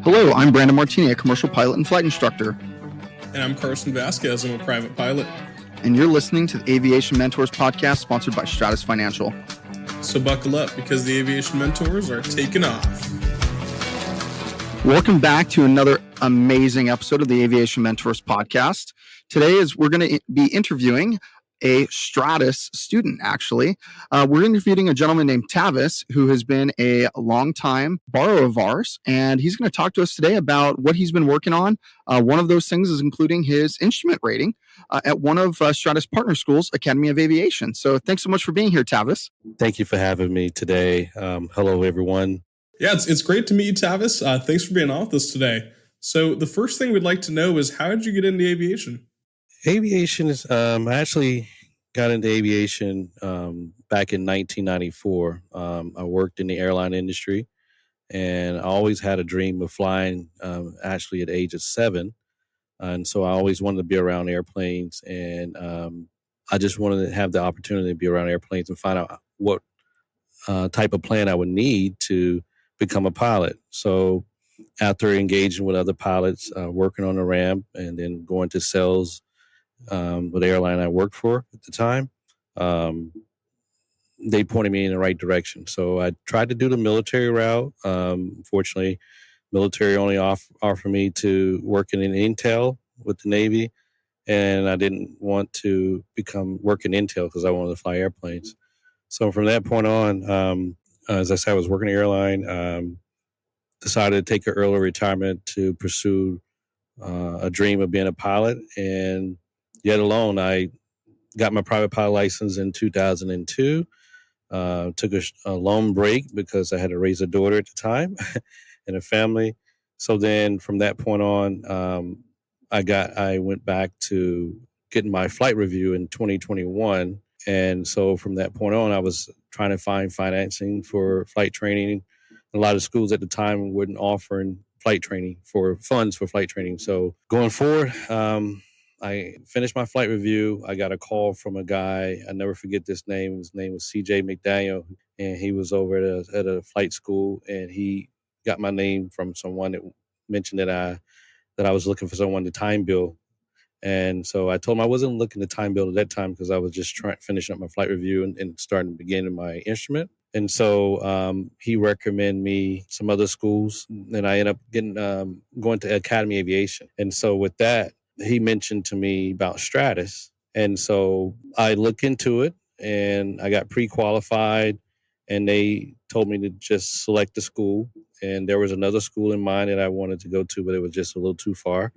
Hello, I'm Brandon Martini, a commercial pilot and flight instructor. And I'm Carson Vasquez, I'm a private pilot. And you're listening to the Aviation Mentors podcast sponsored by Stratus Financial. So buckle up because the Aviation Mentors are taking off. Welcome back to another amazing episode of the Aviation Mentors podcast. Today we're going to be interviewing a Stratus student, actually. We're interviewing a gentleman named Tavis, who has been a longtime borrower of ours, and he's going to talk to us today about what he's been working on. One of those things is including his instrument rating at one of Stratus partner schools, Academy of Aviation. So thanks so much for being here, Tavis. Thank you for having me today. Hello, everyone. Yeah, it's great to meet you, Tavis. Thanks for being on with us today. So the first thing we'd like to know is, how did you get into aviation? Aviation is, I actually got into aviation back in 1994. I worked in the airline industry, and I always had a dream of flying, actually at the age of 7. And so I always wanted to be around airplanes, and I just wanted to have the opportunity to be around airplanes and find out what type of plan I would need to become a pilot. So after engaging with other pilots, working on the ramp, and then going to sales with the airline I worked for at the time, they pointed me in the right direction. So I tried to do the military route. Fortunately, military only offered me to work in Intel with the Navy, and I didn't want to work in Intel because I wanted to fly airplanes. So from that point on, as I said, I was working in the airline, decided to take an early retirement to pursue a dream of being a pilot. And yet alone, I got my private pilot license in 2002. Took a long break because I had to raise a daughter at the time and a family. So then from that point on, I went back to getting my flight review in 2021. And so from that point on, I was trying to find financing for flight training. A lot of schools at the time weren't offering flight training for funds for flight training. So going forward, I finished my flight review. I got a call from a guy. I never forget this name. His name was CJ McDaniel, and he was over at a flight school, and he got my name from someone that mentioned that I was looking for someone to time bill. And so I told him I wasn't looking to time build at that time because I was just finishing up my flight review and starting to begin my instrument. And so he recommended me some other schools, and I ended up going to Academy Aviation. And so with that, he mentioned to me about Stratus. And so I looked into it, and I got pre-qualified, and they told me to just select the school. And there was another school in mind that I wanted to go to, but it was just a little too far.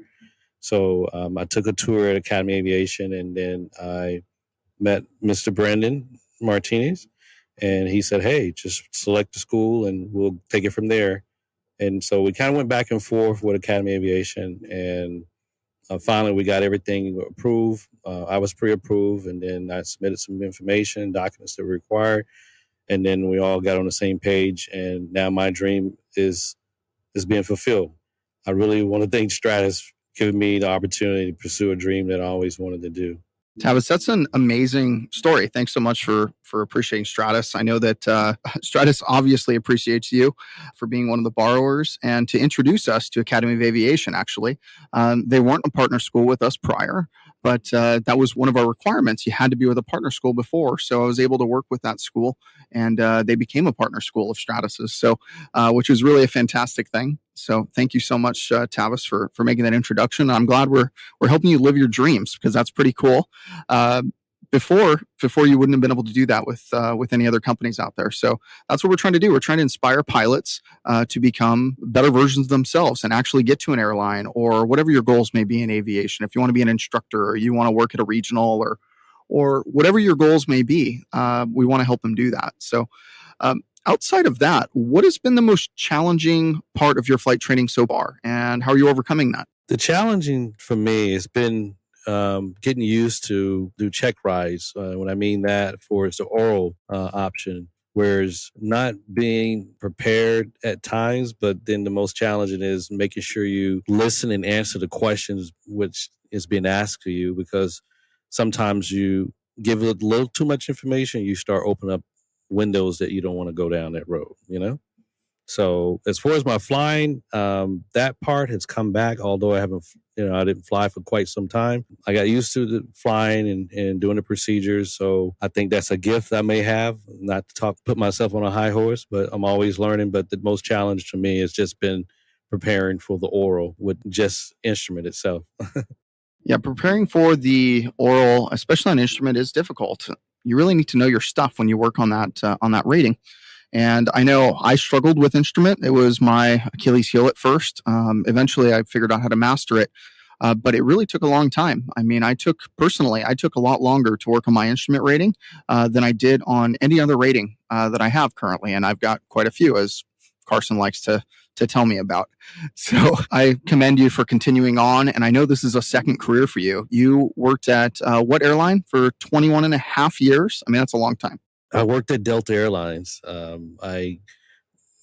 So I took a tour at Academy Aviation, and then I met Mr. Brandon Martinez, and he said, hey, just select the school and we'll take it from there. And so we kind of went back and forth with Academy Aviation, and finally we got everything approved. I was pre-approved, and then I submitted some information, documents that were required, and then we all got on the same page, and now my dream is being fulfilled. I really want to thank Stratus giving me the opportunity to pursue a dream that I always wanted to do. Tavis, that's an amazing story. Thanks so much for appreciating Stratus. I know that Stratus obviously appreciates you for being one of the borrowers and to introduce us to Academy of Aviation, actually. They weren't a partner school with us prior, but that was one of our requirements. You had to be with a partner school before. So I was able to work with that school, and they became a partner school of Stratus's, so which was really a fantastic thing. So thank you so much, Tavis, for making that introduction. I'm glad we're helping you live your dreams, because that's pretty cool. Before you wouldn't have been able to do that with any other companies out there. So that's what we're trying to do. We're trying to inspire pilots to become better versions of themselves and actually get to an airline or whatever your goals may be in aviation. If you want to be an instructor, or you want to work at a regional, or whatever your goals may be, we want to help them do that. So outside of that, what has been the most challenging part of your flight training so far, and how are you overcoming that? The challenging for me has been getting used to do check rides. When I mean that, it's the oral option, whereas not being prepared at times, but then the most challenging is making sure you listen and answer the questions which is being asked of you, because sometimes you give a little too much information, you start opening up windows that you don't want to go down that road, you know? So as far as my flying, that part has come back, although I didn't fly for quite some time. I got used to the flying and doing the procedures. So I think that's a gift I may have, not to put myself on a high horse, but I'm always learning. But the most challenge to me has just been preparing for the oral with just instrument itself. Yeah, preparing for the oral, especially on instrument, is difficult. You really need to know your stuff when you work on that rating. And I know I struggled with instrument. It was my Achilles heel at first. Eventually, I figured out how to master it. But it really took a long time. I mean, I took a lot longer to work on my instrument rating than I did on any other rating that I have currently. And I've got quite a few, as Carson likes to tell me about. So I commend you for continuing on. And I know this is a second career for you. You worked at what airline for 21 and a half years? I mean, that's a long time. I worked at Delta Airlines. I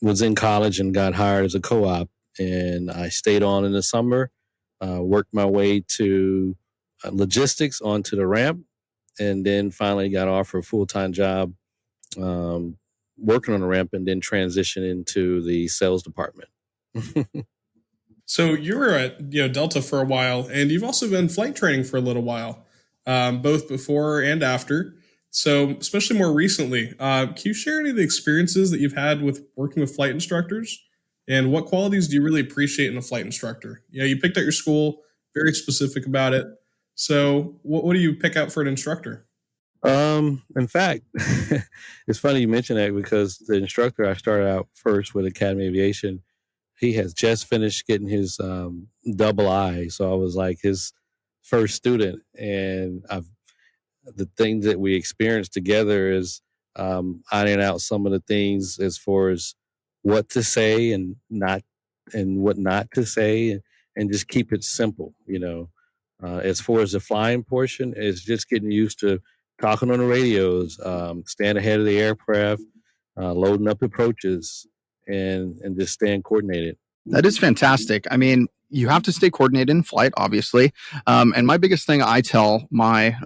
was in college and got hired as a co-op, and I stayed on in the summer, worked my way to logistics onto the ramp, and then finally got offered a full-time job working on the ramp, and then transitioned into the sales department. So you were at Delta for a while, and you've also been flight training for a little while, both before and after. So especially more recently, can you share any of the experiences that you've had with working with flight instructors, and what qualities do you really appreciate in a flight instructor? You picked out your school, very specific about it. So what do you pick out for an instructor? In fact, it's funny you mention that, because the instructor I started out first with Academy Aviation, he has just finished getting his double I. So I was like his first student. And the things that we experienced together is ironing out some of the things as far as what to say and what not to say, and just keep it simple. As far as the flying portion, it's just getting used to talking on the radios, staying ahead of the aircraft, loading up approaches, and just staying coordinated. That is fantastic. I mean, you have to stay coordinated in flight, obviously. And my biggest thing I tell my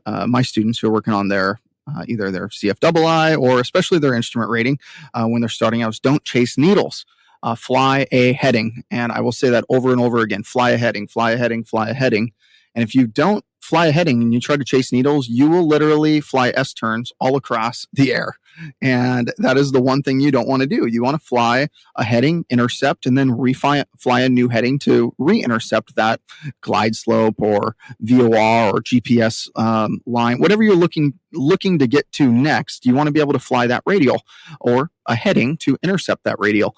students who are working on their either their CFII or especially their instrument rating when they're starting out is don't chase needles. Fly a heading. And I will say that over and over again, fly a heading, fly a heading, fly a heading. And if you don't fly a heading and you try to chase needles, you will literally fly S-turns all across the air. And that is the one thing you don't want to do. You want to fly a heading, intercept, and then fly a new heading to re-intercept that glide slope or VOR or GPS line, whatever you're looking to get to next. You want to be able to fly that radial or a heading to intercept that radial.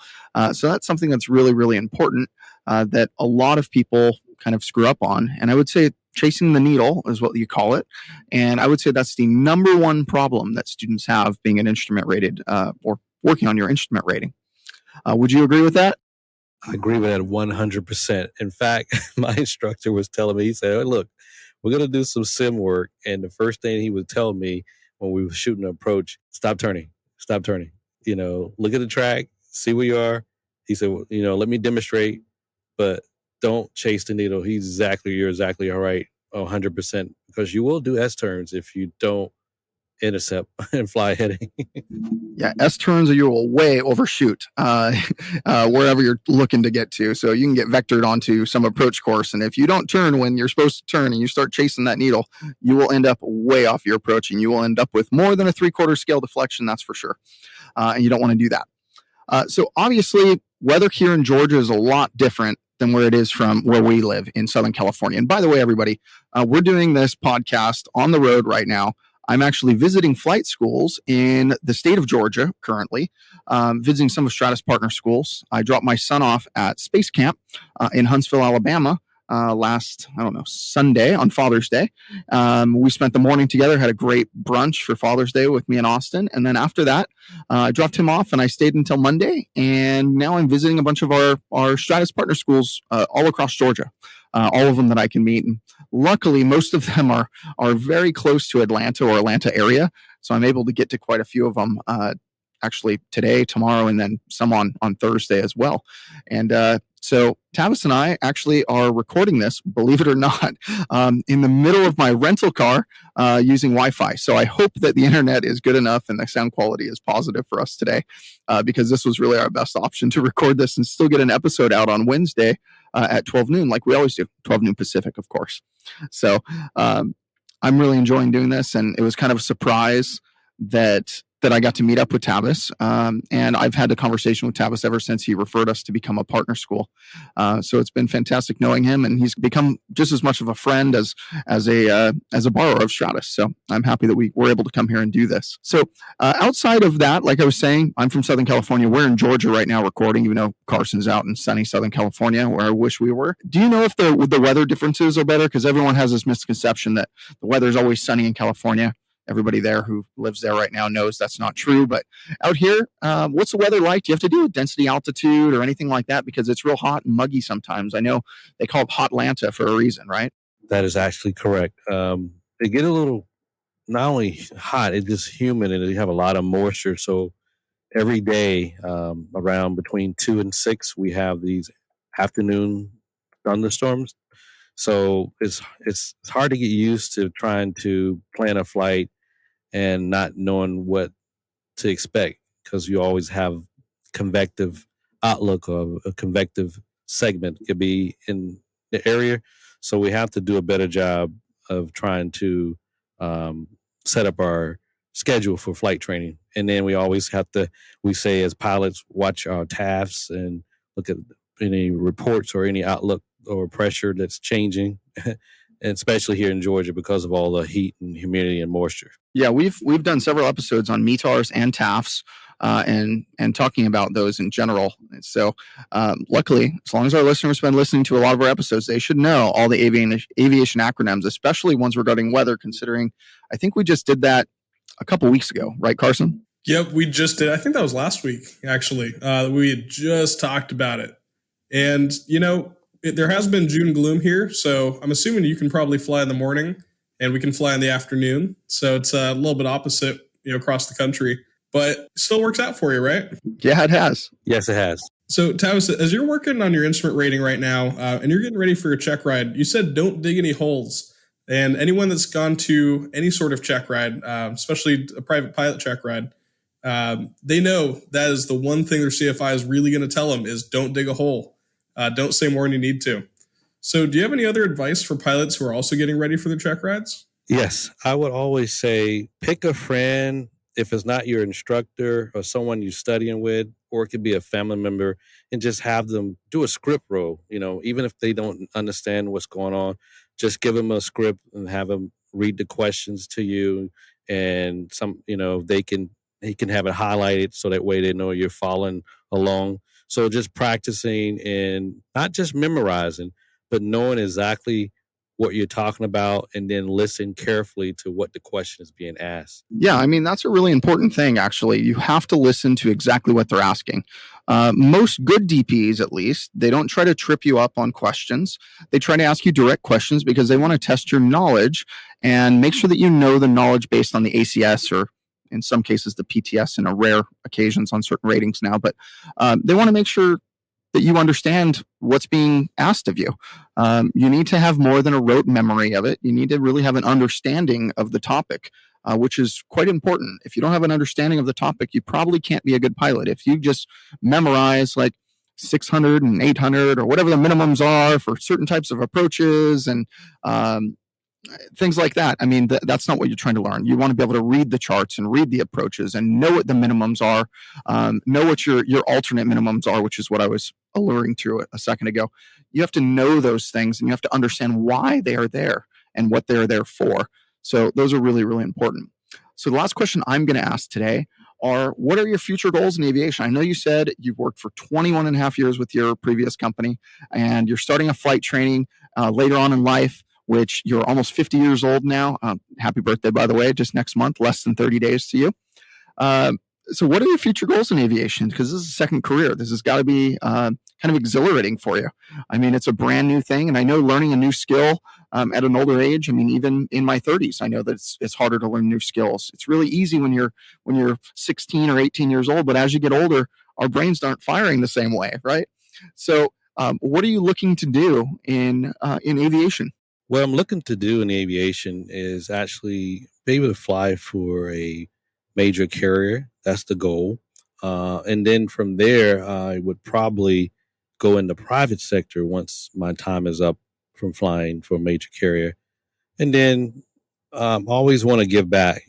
So that's something that's really, really important that a lot of people kind of screw up on. And I would say chasing the needle is what you call it. And I would say that's the number one problem that students have being an instrument rated or working on your instrument rating. Would you agree with that? I agree with that 100%. In fact, my instructor was telling me, he said, "Oh, look, we're going to do some sim work." And the first thing he would tell me when we were shooting an approach, stop turning. Look at the track, see where you are. He said, let me demonstrate, but don't chase the needle. You're exactly all right, 100%, because you will do S-turns if you don't intercept and fly heading. Yeah, S-turns, or you will way overshoot wherever you're looking to get to. So you can get vectored onto some approach course. And if you don't turn when you're supposed to turn and you start chasing that needle, you will end up way off your approach, and you will end up with more than a 3/4 scale deflection, that's for sure. And you don't want to do that. So obviously, weather here in Georgia is a lot different than where it is from where we live in Southern California. And by the way, everybody, we're doing this podcast on the road right now. I'm actually visiting flight schools in the state of Georgia currently, visiting some of Stratus partner schools. I dropped my son off at Space Camp in Huntsville, Alabama, last, Sunday on Father's Day. We spent the morning together, had a great brunch for Father's Day with me and Austin. And then after that, I dropped him off and I stayed until Monday. And now I'm visiting a bunch of our Stratus partner schools all across Georgia, all of them that I can meet. And luckily, most of them are very close to Atlanta or Atlanta area. So I'm able to get to quite a few of them actually today, tomorrow, and then some on Thursday as well. And so Tavis and I actually are recording this, believe it or not, in the middle of my rental car using Wi-Fi. So I hope that the internet is good enough and the sound quality is positive for us today, because this was really our best option to record this and still get an episode out on Wednesday at 12 noon, like we always do, 12 noon Pacific, of course. So I'm really enjoying doing this, and it was kind of a surprise that I got to meet up with Tavis. And I've had a conversation with Tavis ever since he referred us to become a partner school. So it's been fantastic knowing him, and he's become just as much of a friend as a borrower of Stratus. So I'm happy that we were able to come here and do this. So outside of that, like I was saying, I'm from Southern California. We're in Georgia right now recording, even though Carson's out in sunny Southern California, where I wish we were. Do you know if the weather differences are better? Because everyone has this misconception that the weather is always sunny in California. Everybody there who lives there right now knows that's not true. But out here, what's the weather like? Do you have to do with density, altitude, or anything like that? Because it's real hot and muggy sometimes. I know they call it Hot Atlanta for a reason, right? That is actually correct. They get a little, not only hot, it's just humid, and they have a lot of moisture. So every day, around between 2 and 6, we have these afternoon thunderstorms. So it's hard to get used to trying to plan a flight and not knowing what to expect, because you always have convective outlook, or a convective segment could be in the area. So we have to do a better job of trying to set up our schedule for flight training. And then we always have to, we say as pilots, watch our TAFs and look at any reports or any outlook or pressure that's changing, and especially here in Georgia because of all the heat and humidity and moisture. Yeah, we've done several episodes on METARs and TAFs, and talking about those in general. So luckily, as long as our listeners have been listening to a lot of our episodes, they should know all the aviation acronyms, especially ones regarding weather, considering I think we just did that a couple weeks ago, right, Carson? Yep, we just did. I think that was last week, actually. We had just talked about it. And, there has been June gloom here, so I'm assuming you can probably fly in the morning and we can fly in the afternoon. So it's a little bit opposite, across the country, but it still works out for you, right? Yeah, it has. Yes, it has. So Tavis, as you're working on your instrument rating right now, and you're getting ready for your check ride, you said don't dig any holes. And anyone that's gone to any sort of check ride, especially a private pilot check ride, they know that is the one thing their CFI is really going to tell them is don't dig a hole. Don't say more than you need to. So do you have any other advice for pilots who are also getting ready for their check rides? Yes, I would always say pick a friend, if it's not your instructor or someone you're studying with, or it could be a family member, and just have them do a script roll. Even if they don't understand what's going on, just give them a script and have them read the questions to you, and he can have it highlighted so that way they know you're following along. So just practicing and not just memorizing, but knowing exactly what you're talking about, and then listen carefully to what the question is being asked. Yeah, I mean, that's a really important thing, actually. You have to listen to exactly what they're asking. Most good DPs, at least, they don't try to trip you up on questions. They try to ask you direct questions because they want to test your knowledge and make sure that you know the knowledge based on the ACS, or in some cases the PTS, in a rare occasions on certain ratings now. But they want to make sure that you understand what's being asked of you. You need to have more than a rote memory of it. You need to really have an understanding of the topic, which is quite important. If you don't have an understanding of the topic, you probably can't be a good pilot. If you just memorize like 600 and 800 or whatever the minimums are for certain types of approaches and things like that. I mean, that's not what you're trying to learn. You want to be able to read the charts and read the approaches and know what the minimums are, know what your alternate minimums are, which is what I was alluring to a second ago. You have to know those things, and you have to understand why they are there and what they're there for. So those are really, really important. So the last question I'm going to ask today are, what are your future goals in aviation? I know you said you've worked for 21 and a half years with your previous company, and you're starting a flight training later on in life, which you're almost 50 years old now. Happy birthday, by the way, just next month, less than 30 days to you. So what are your future goals in aviation? Because this is a second career. This has got to be kind of exhilarating for you. I mean, it's a brand new thing. And I know learning a new skill at an older age, I mean, even in my 30s, I know that it's harder to learn new skills. It's really easy when you're 16 or 18 years old. But as you get older, our brains aren't firing the same way, right? So what are you looking to do in aviation? What I'm looking to do in aviation is actually be able to fly for a major carrier. That's the goal. And then from there, I would probably go in the private sector once my time is up from flying for a major carrier. And then always want to give back,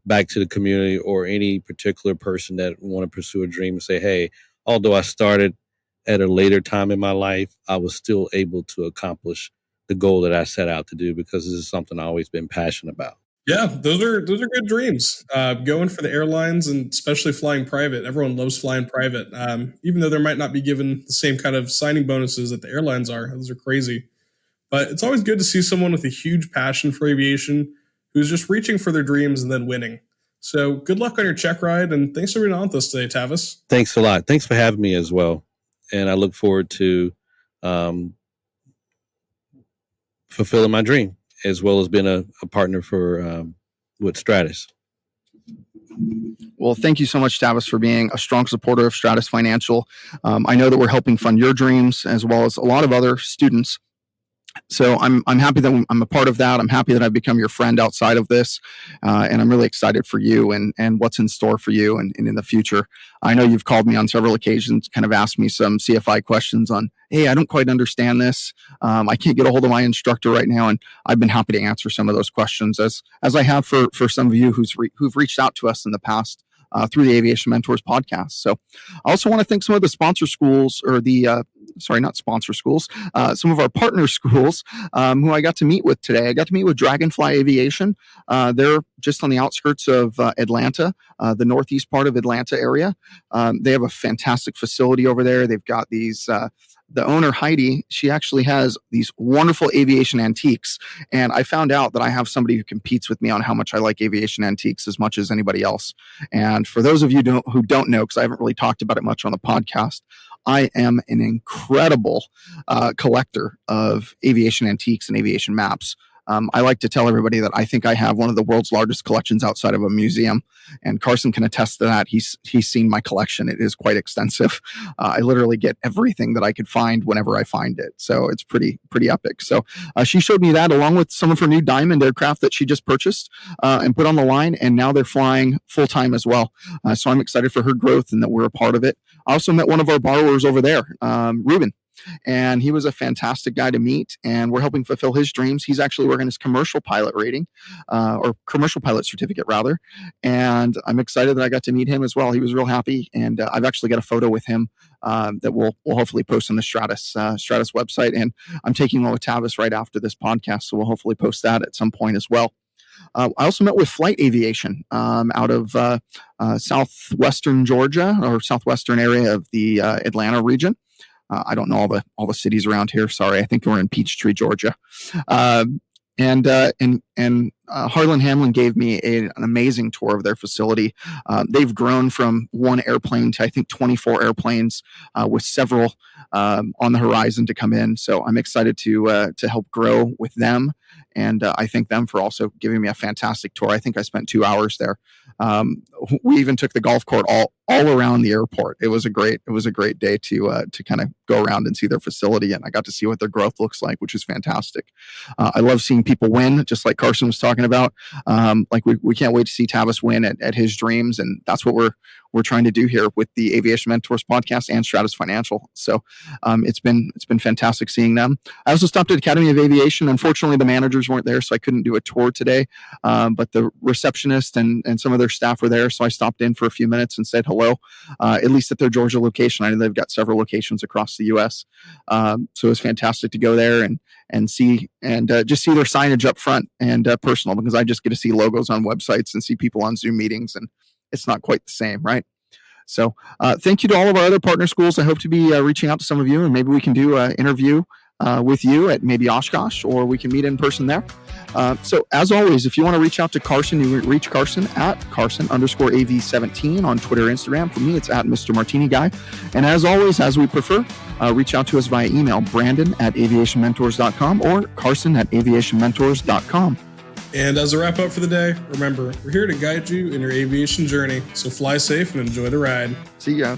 back to the community or any particular person that want to pursue a dream and say, hey, although I started at a later time in my life, I was still able to accomplish the goal that I set out to do because this is something I've always been passionate about. Yeah, those are good dreams. Going for the airlines and especially flying private. Everyone loves flying private, even though there might not be given the same kind of signing bonuses that the airlines are. Those are crazy. But it's always good to see someone with a huge passion for aviation who's just reaching for their dreams and then winning. So good luck on your check ride, and thanks for being on with us today, Tavis. Thanks a lot. Thanks for having me as well. And I look forward to fulfilling my dream, as well as being a partner for with Stratus. Well, thank you so much, Tavis, for being a strong supporter of Stratus Financial. I know that we're helping fund your dreams as well as a lot of other students. So I'm happy that I'm a part of that. I'm happy that I've become your friend outside of this, and I'm really excited for you and what's in store for you and in the future. I know you've called me on several occasions, kind of asked me some CFI questions on, hey, I don't quite understand this. I can't get a hold of my instructor right now, and I've been happy to answer some of those questions as I have for some of you who've reached out to us in the past. Through the Aviation Mentors podcast. So I also want to thank some of the sponsor schools or not sponsor schools, some of our partner schools who I got to meet with today. I got to meet with Dragonfly Aviation. They're just on the outskirts of Atlanta, the northeast part of Atlanta area. They have a fantastic facility over there. They've got these the owner, Heidi, she actually has these wonderful aviation antiques. And I found out that I have somebody who competes with me on how much I like aviation antiques as much as anybody else. And for those of you who don't know, because I haven't really talked about it much on the podcast, I am an incredible collector of aviation antiques and aviation maps. I like to tell everybody that I think I have one of the world's largest collections outside of a museum, and Carson can attest to that. He's seen my collection; it is quite extensive. I literally get everything that I could find whenever I find it, so it's pretty epic. So she showed me that along with some of her new Diamond aircraft that she just purchased and put on the line, and now they're flying full time as well. So I'm excited for her growth and that we're a part of it. I also met one of our borrowers over there, Ruben. And he was a fantastic guy to meet, and we're helping fulfill his dreams. He's actually working his commercial pilot rating, or commercial pilot certificate rather. And I'm excited that I got to meet him as well. He was real happy, and I've actually got a photo with him that we'll hopefully post on the Stratus website. And I'm taking one with Tavis right after this podcast, so we'll hopefully post that at some point as well. I also met with Flight Aviation out of southwestern Georgia or southwestern area of the Atlanta region. I don't know all the cities around here. Sorry, I think we're in Peachtree, Georgia. And Harlan Hamlin gave me an amazing tour of their facility. They've grown from one airplane to I think 24 airplanes with several on the horizon to come in. So I'm excited to help grow with them. And I thank them for also giving me a fantastic tour. I think I spent 2 hours there. We even took the golf court all around the airport. It was a great day to kind of go around and see their facility, and I got to see what their growth looks like, which is fantastic. I love seeing people win, just like Carson was talking about. Like we can't wait to see Tavis win at his dreams, and that's what we're trying to do here with the Aviation Mentors podcast and Stratus Financial. So it's been fantastic seeing them. I also stopped at Academy of Aviation. Unfortunately, the managers weren't there, so I couldn't do a tour today. But the receptionist and some of their staff were there, so I stopped in for a few minutes and said hello, at least at their Georgia location. I know they've got several locations across the U.S. So it was fantastic to go there and see and just see their signage up front and personal, because I just get to see logos on websites and see people on Zoom meetings, and it's not quite the same, right? So thank you to all of our other partner schools. I hope to be reaching out to some of you, and maybe we can do an interview with you at maybe Oshkosh, or we can meet in person there. So as always, if you want to reach out to Carson, you reach Carson at Carson_AV17 on Twitter, Instagram. For me, it's at Mr. Martini Guy. And as always, as we prefer, reach out to us via email, Brandon@aviationmentors.com or Carson@aviationmentors.com. And as a wrap up for the day, remember, we're here to guide you in your aviation journey. So fly safe and enjoy the ride. See ya.